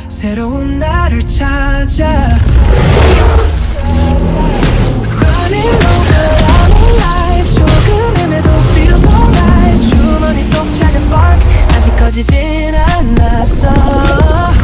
새로운 나를 찾아 Running low but I'm alive 조금임에도 feels alright 주머니 속 작은 spark 아직 꺼지진 않았어